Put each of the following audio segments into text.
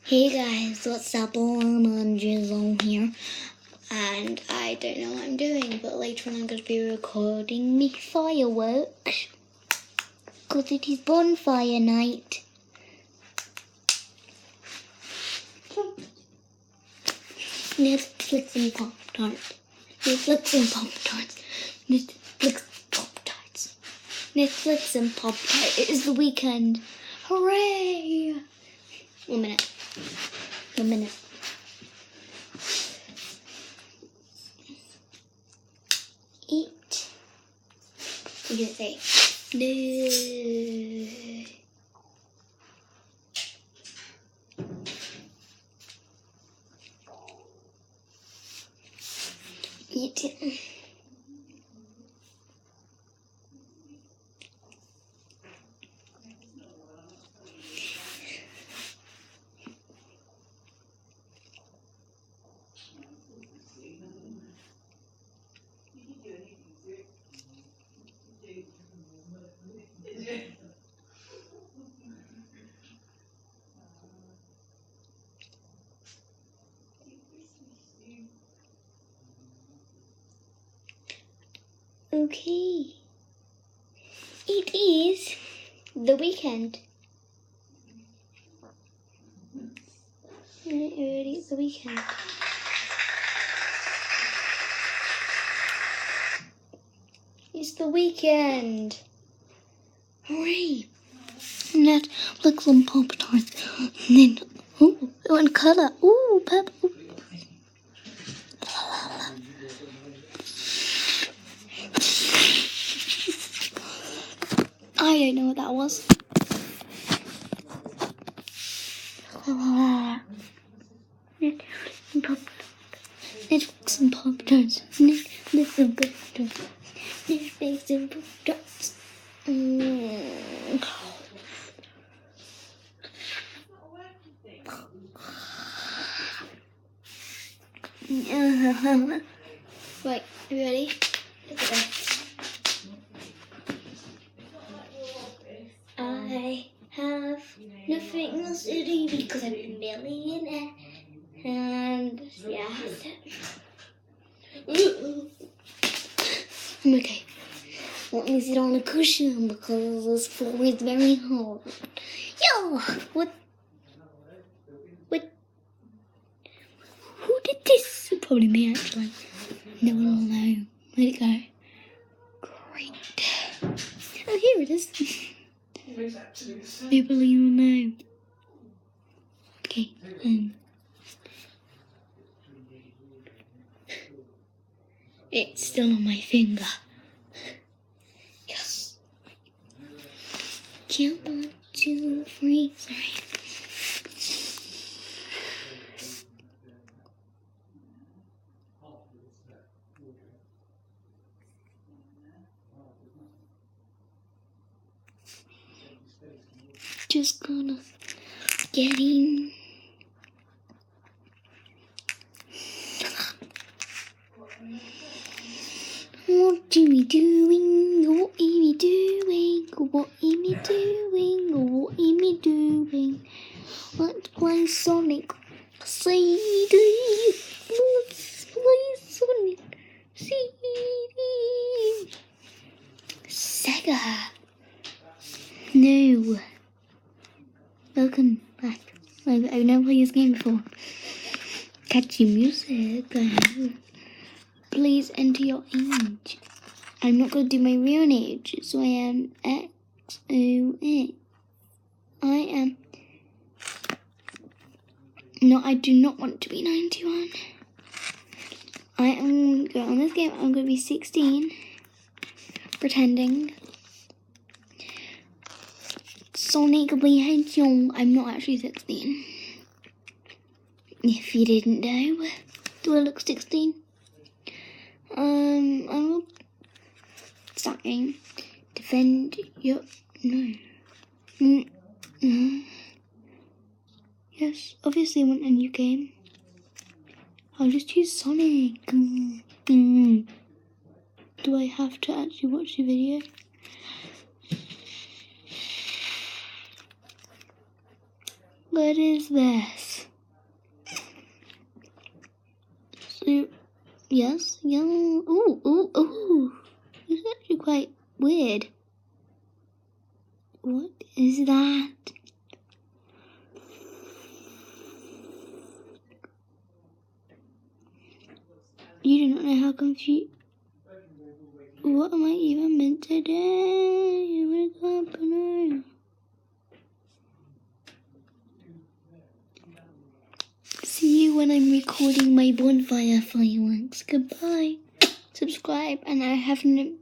Hey guys, what's up? I'm Drizzle here, and I don't know what I'm doing, but later on I'm going to be recording me fireworks, because it is Bonfire Night. Netflix and Pop-Tarts. Netflix and Pop-Tarts. Netflix Pop-Tarts. Netflix and Pop-Tarts. It is the weekend. Hooray! 1 minute. 1 minute. Eat. What do you say? No. Eat it. Okay. It is the weekend. It's the weekend. It's the weekend. Hooray! Netflix and Pop-Tarts. And then, ooh, one colour. Ooh, purple. I don't know what that was. Netflix and Pop-Tarts. Netflix and Pop-Tarts. Netflix and Pop-Tarts. Right, you ready? Let's go. I have nothing else to do because I'm a millionaire. And yeah, that's it. I'm okay. Let me sit on a cushion because this floor is very hard. Yo! What? Who did this? Probably me, actually. No one will know. Where'd it go? Great. Oh, here it is. Nobody will know. Okay. It's still on my finger. Yes. Count 1, 2, 3. Sorry. Just gonna get in. What am I doing? What am I doing? What am I doing? What am I doing? Let's play Sonic CD. Let's play Sonic CD. Sega. No. Welcome back. I've never played this game before. Catchy music. Please enter your age. I'm not going to do my real age, so I am XOX. I am. No, I do not want to be 91. I am going on this game. I'm going to be 16. Pretending. Sonic the Hedgehog. I'm not actually 16. If you didn't know, do I look 16? I will start game. Defend your no. Yes, obviously I want a new game. I'll just choose Sonic. Do I have to actually watch the video? What is this? Yes, yeah. Ooh. It's actually quite weird. What is that? You do not know how confused. What am I even meant to do? What's happening? See you when I'm recording my bonfire fireworks. Goodbye. Subscribe, and I haven't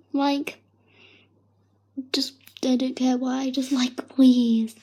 just I don't care why. Just please.